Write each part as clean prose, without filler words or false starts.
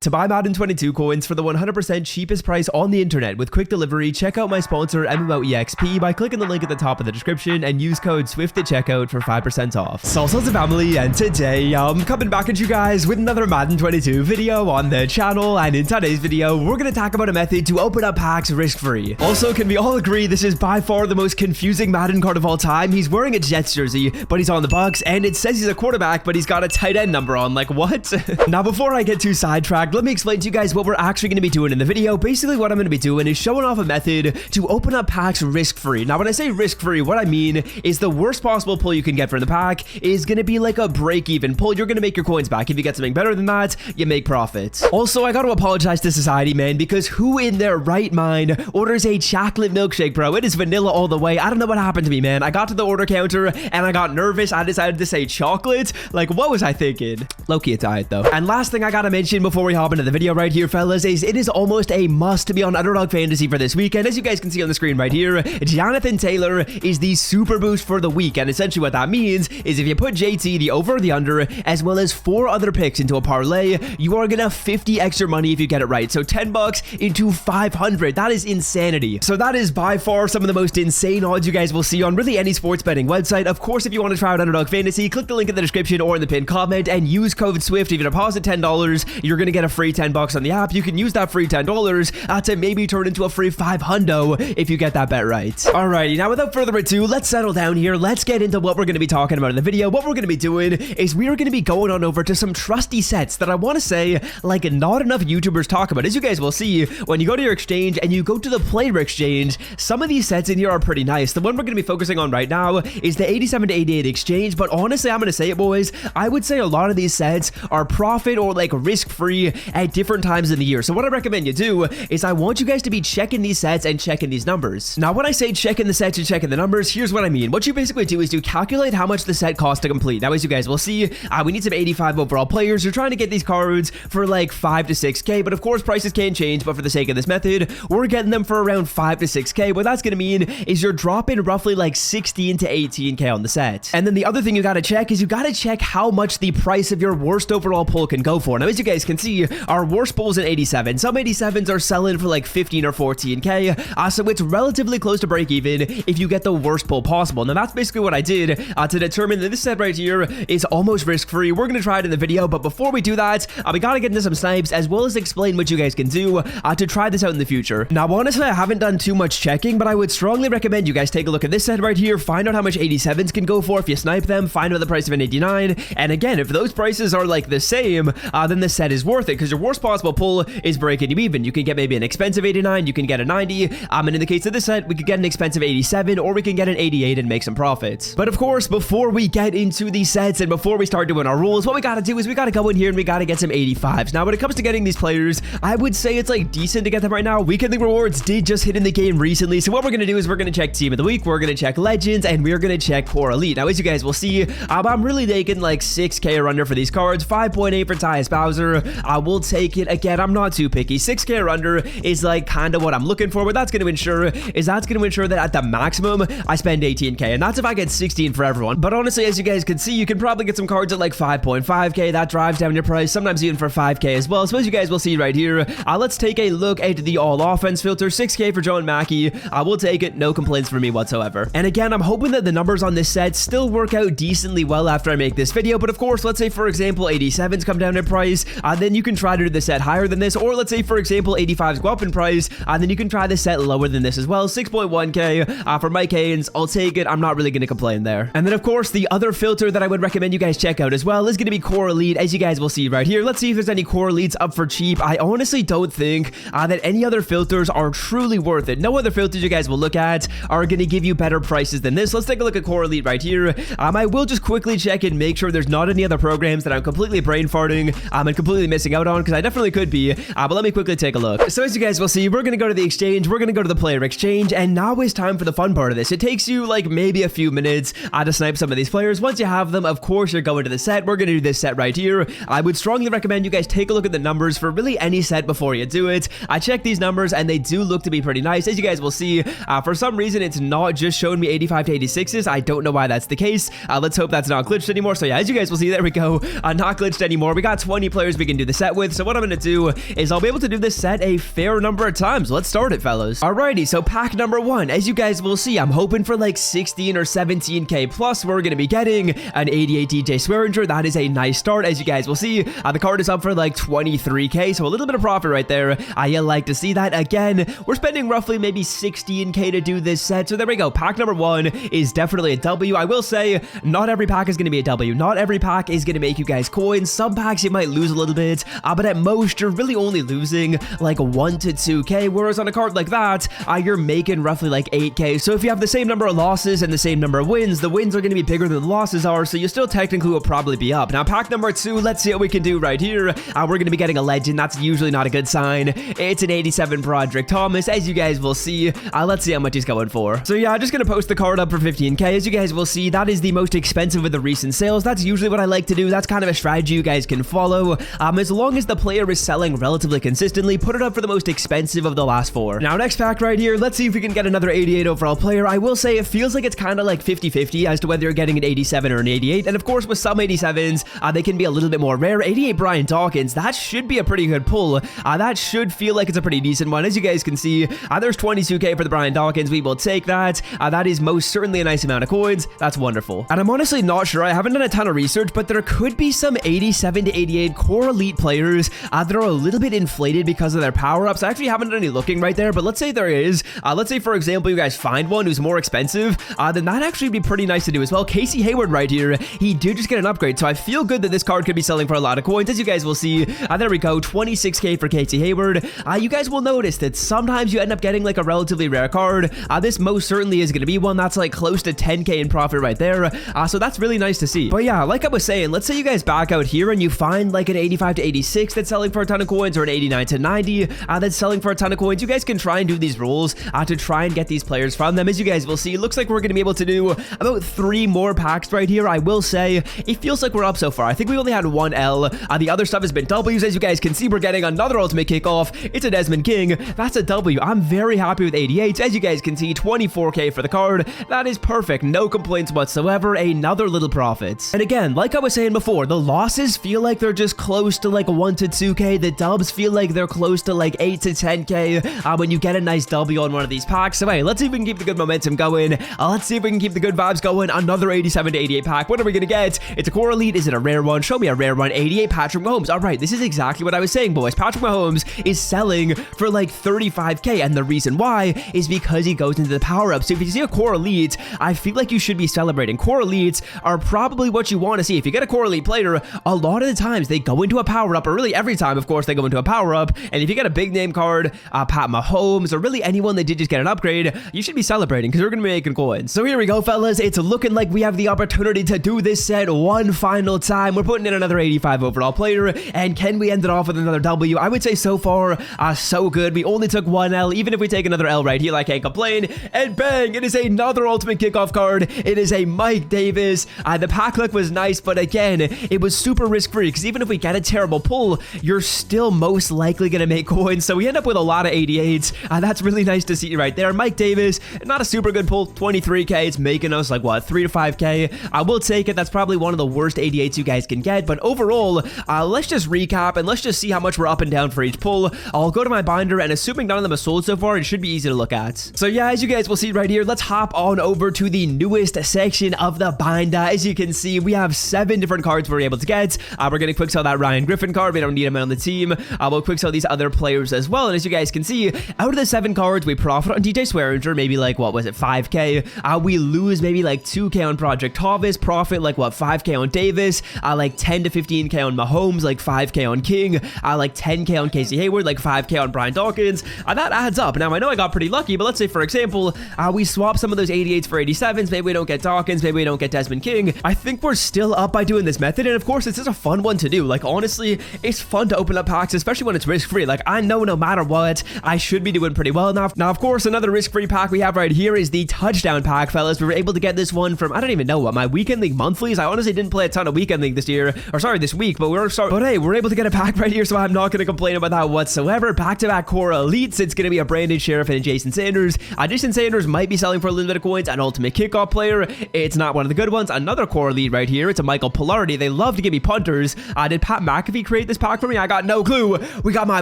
To buy Madden 22 coins for the 100% cheapest price on the internet with quick delivery, check out my sponsor MMOEXP by clicking the link at the top of the description and use code SWIFT at checkout for 5% off. Salsa's family, and today I'm coming back at you guys with another Madden 22 video on the channel, and in today's video we're going to talk about a method to open up packs risk-free. Also, can we all agree this is by far the most confusing Madden card of all time? He's wearing a Jets jersey, but he's on the Bucks, and it says he's a quarterback, but he's got a tight end number on. Like, what? Now, before I get too sidetracked, let me explain to you guys what we're actually going to be doing in the video. Basically, what I'm going to be doing is showing off a method to open up packs risk-free. Now, when I say risk-free, what I mean is the worst possible pull you can get from the pack is going to be like a break-even pull. You're going to make your coins back. If you get something better than that, you make profits. Also, I got to apologize to society, man, because who in their right mind orders a chocolate milkshake, bro? It is vanilla all the way. I don't know what happened to me, man. I got to the order counter and I got nervous. I decided to say chocolate. Like, what was I thinking? Low-key a diet, though. And last thing I got to mention before we hop into the video right here, fellas, is it is almost a must to be on Underdog Fantasy for this weekend. As you guys can see on the screen right here, Jonathan Taylor is the super boost for the week. And essentially what that means is if you put JT, the over or the under, as well as 4 other picks into a parlay, you are gonna have 50 extra money if you get it right. So 10 bucks into 500. That is insanity. So that is by far some of the most insane odds you guys will see on really any sports betting website. Of course, if you want to try out Underdog Fantasy, click the link in the description or in the pinned comment and use code SWIFT. If you deposit $10, you're gonna get a free 10 bucks on the app. You can use that free $10 to maybe turn into a free 500 if you get that bet right. Alrighty, now without further ado, let's settle down here. Let's get into what we're going to be talking about in the video. What we're going to be doing is we are going to be going on over to some trusty sets that I want to say, like, not enough YouTubers talk about. As you guys will see, when you go to your exchange and you go to the player exchange, some of these sets in here are pretty nice. The one we're going to be focusing on right now is the 87 to 88 exchange, but honestly, I'm going to say it, boys, I would say a lot of these sets are profit or like risk-free at different times in the year. So what I recommend you do is I want you guys to be checking these sets and checking these numbers. Now, when I say checking the sets and checking the numbers, here's what I mean. What you basically do is you calculate how much the set costs to complete. Now, as you guys will see, we need some 85 overall players. You're trying to get these cards for like 5 to 6K, but of course, prices can change, but for the sake of this method, we're getting them for around 5 to 6K. What that's going to mean is you're dropping roughly like 16 to 18K on the set. And then the other thing you got to check is you got to check how much the price of your worst overall pull can go for. Now, as you guys can see, our worst pull's an 87. Some 87s are selling for like 15 or 14K, so it's relatively close to break even if you get the worst pull possible. Now, that's basically what I did to determine that this set right here is almost risk-free. We're going to try it in the video, but before we do that, we got to get into some snipes as well as explain what you guys can do to try this out in the future. Now, honestly, I haven't done too much checking, but I would strongly recommend you guys take a look at this set right here, find out how much 87s can go for if you snipe them, find out the price of an 89, and again, if those prices are like the same, then this set is worth it because your worst possible pull is breaking you even. You can get maybe an expensive 89, you can get a 90, and in the case of this set, we could get an expensive 87, or we can get an 88 and make some profits. But of course, before we get into these sets and before we start doing our rules, what we got to do is we got to go in here and we got to get some 85s. Now, when it comes to getting these players, I would say it's like decent to get them right now. Weekend rewards did just hit in the game recently, so what we're going to do is we're going to check Team of the Week, we're going to check Legends, and we're going to check Core Elite. Now, as you guys will see, I'm really taking like 6K or under for these cards, 5.8 for Tyus Bowser. I will take it. Again, I'm not too picky. 6K or under is like kind of what I'm looking for. What that's going to ensure is that at the maximum, I spend 18K, and that's if I get 16 for everyone. But honestly, as you guys can see, you can probably get some cards at like 5.5K. That drives down your price, sometimes even for 5K as well. So as you guys will see right here, let's take a look at the all offense filter. 6K for John Mackey. I will take it. No complaints from me whatsoever. And again, I'm hoping that the numbers on this set still work out decently well after I make this video. But of course, let's say, for example, 87s come down in price, then you can try to do the set higher than this. Or let's say, for example, 85s go up in price, then you can try the set lower than this as well. 6.1K for Mike Haynes. I'll take it. I'm not really going to complain there. And then, of course, the other filter that I would recommend you guys check out as well is going to be Core Elite, as you guys will see right here. Let's see if there's any Core Elites up for cheap. I honestly don't think that any other filters are truly worth it. No other filters you guys will look at are going to give you better prices than this. Let's take a look at Core Elite right here. I will just quickly check and make sure there's not any other programs that I'm completely brain farting and completely missing out on, because I definitely could be, but let me quickly take a look. So as you guys will see, we're going to go to the exchange, we're going to go to the player exchange, and now is time for the fun part of this. It takes you like maybe a few minutes to snipe some of these players. Once you have them, of course, you're going to the set. We're going to do this set right here. I would strongly recommend you guys take a look at the numbers for really any set before you do it. I checked these numbers and they do look to be pretty nice. As you guys will see, for some reason, it's not just showing me 85 to 86s. I don't know why that's the case. Let's hope that's not glitched anymore. So yeah, as you guys will see, there we go. Not glitched anymore. We got 20 players we can do the set set with. So what I'm going to do is I'll be able to do this set a fair number of times. Let's start it, fellas. Alrighty, so pack number 1. As you guys will see, I'm hoping for like 16 or 17k plus. We're going to be getting an 88 DJ Swearinger. That is a nice start. As you guys will see, the card is up for like 23k, so a little bit of profit right there. You like to see that. Again, we're spending roughly maybe 16k to do this set, so there we go. Pack number 1 is definitely a W. I will say, not every pack is going to be a W. Not every pack is going to make you guys coins. Some packs you might lose a little bit, but at most, you're really only losing like 1 to 2k, whereas on a card like that, you're making roughly like 8k. So if you have the same number of losses and the same number of wins, the wins are going to be bigger than the losses are, so you still technically will probably be up. Now, pack number 2, let's see what we can do right here. We're going to be getting a legend. That's usually not a good sign. It's an 87 Broderick Thomas, as you guys will see. Let's see how much he's going for. So yeah, I'm just going to post the card up for 15k. As you guys will see, that is the most expensive of the recent sales. That's usually what I like to do. That's kind of a strategy you guys can follow. As long as the player is selling relatively consistently, put it up for the most expensive of the last 4. Now, next pack right here, let's see if we can get another 88 overall player. I will say it feels like it's kind of like 50-50 as to whether you're getting an 87 or an 88. And of course, with some 87s, they can be a little bit more rare. 88 Brian Dawkins, that should be a pretty good pull. That should feel like it's a pretty decent one. As you guys can see, there's 22k for the Brian Dawkins. We will take that. That is most certainly a nice amount of coins. That's wonderful. And I'm honestly not sure. I haven't done a ton of research, but there could be some 87 to 88 core elite players that are a little bit inflated because of their power-ups. I actually haven't done any looking right there, but let's say there is. Let's say, for example, you guys find one who's more expensive, then that actually would be pretty nice to do as well. Casey Hayward right here, he did just get an upgrade, so I feel good that this card could be selling for a lot of coins. As you guys will see, there we go, 26k for Casey Hayward. You guys will notice that sometimes you end up getting like a relatively rare card. This most certainly is going to be one that's like close to 10k in profit right there, so that's really nice to see. But yeah, like I was saying, let's say you guys back out here and you find like an 85 to 86 that's selling for a ton of coins, or an 89 to 90 that's selling for a ton of coins. You guys can try and do these rolls to try and get these players from them. As you guys will see, it looks like we're going to be able to do about 3 more packs right here. I will say it feels like we're up so far. I think we only had 1 L. The other stuff has been W's. As you guys can see, we're getting another ultimate kickoff. It's a Desmond King. That's a W. I'm very happy with 88s. As you guys can see, 24k for the card. That is perfect. No complaints whatsoever. Another little profit. And again, like I was saying before, the losses feel like they're just close to like 1 to 2k. The dubs feel like they're close to like 8 to 10k when you get a nice W on one of these packs. So hey, let's see if we can keep the good momentum going. Let's see if we can keep the good vibes going. Another 87 to 88 pack. What are we gonna get? It's a core elite. Is it a rare one? Show me a rare one. 88 Patrick Mahomes. All right, this is exactly what I was saying, boys. Patrick Mahomes is selling for like 35k, and the reason why is because he goes into the power-up. So if you see a core elite, I feel like you should be celebrating. Core elites are probably what you want to see. If you get a core elite player, a lot of the times they go into a power-up, or really every time, of course, they go into a power-up. And if you get a big name card, Pat Mahomes, or really anyone that did just get an upgrade, you should be celebrating because we're going to be making coins. So here we go, fellas. It's looking like we have the opportunity to do this set one final time. We're putting in another 85 overall player, and can we end it off with another W? I would say so far, so good. We only took 1 L. Even if we take another L right here, I can't complain. And bang, it is another ultimate kickoff card. It is a Mike Davis. The pack look was nice, but again, it was super risk-free because even if we get a terrible pull, you're still most likely going to make coins. So we end up with a lot of 88s. That's really nice to see right there. Mike Davis, not a super good pull, 23k. It's making us like what, 3 to 5k. I will take it. That's probably one of the worst 88s you guys can get. But overall, let's just recap and let's just see how much we're up and down for each pull. I'll go to my binder, and assuming none of them have sold so far, it should be easy to look at. So yeah, as you guys will see right here, let's hop on over to the newest section of the binder. As you can see, we have 7 different cards we're able to get. We're going to quick sell that Ryan Griffin card. We don't need him on the team. We'll quick sell these other players as well. And as you guys can see, out of the 7 cards, we profit on DJ Swearinger, maybe like, what was it, 5k. We lose maybe like 2k on Project Thomas, profit like what, 5k on Davis, like 10 to 15k on Mahomes, like 5k on King, like 10k on Casey Hayward, like 5k on Brian Dawkins. That adds up. Now, I know I got pretty lucky, but let's say, for example, we swap some of those 88s for 87s. Maybe we don't get Dawkins, maybe we don't get Desmond King. I think we're still up by doing this method, and of course, it's just a fun one to do. Like, honestly, it's fun to open up packs, especially when it's risk-free. Like, I know no matter what, I should be doing pretty well enough. Now, of course, another risk-free pack we have right here is the touchdown pack, fellas. We were able to get this one from, I don't even know what, my weekend league monthlies. I honestly didn't play a ton of weekend league this year, or sorry, this week, but hey, we're able to get a pack right here, so I'm not going to complain about that whatsoever. Back-to-back core elites. It's going to be a Brandon Sheriff and a Jason Sanders. Jason Sanders might be selling for a little bit of coins. An ultimate kickoff player. It's not one of the good ones. Another core elite right here. It's a Michael Pilardi. They love to give me punters. Did Pat McAfee create create this pack for me? I got no clue. We got my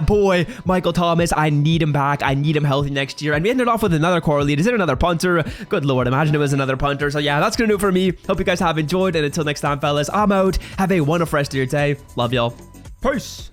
boy, Michael Thomas. I need him back. I need him healthy next year. And we ended off with another core lead. Is it another punter? Good lord, imagine it was another punter. So yeah, that's gonna do it for me. Hope you guys have enjoyed. And until next time, fellas, I'm out. Have a wonderful rest of your day. Love y'all. Peace.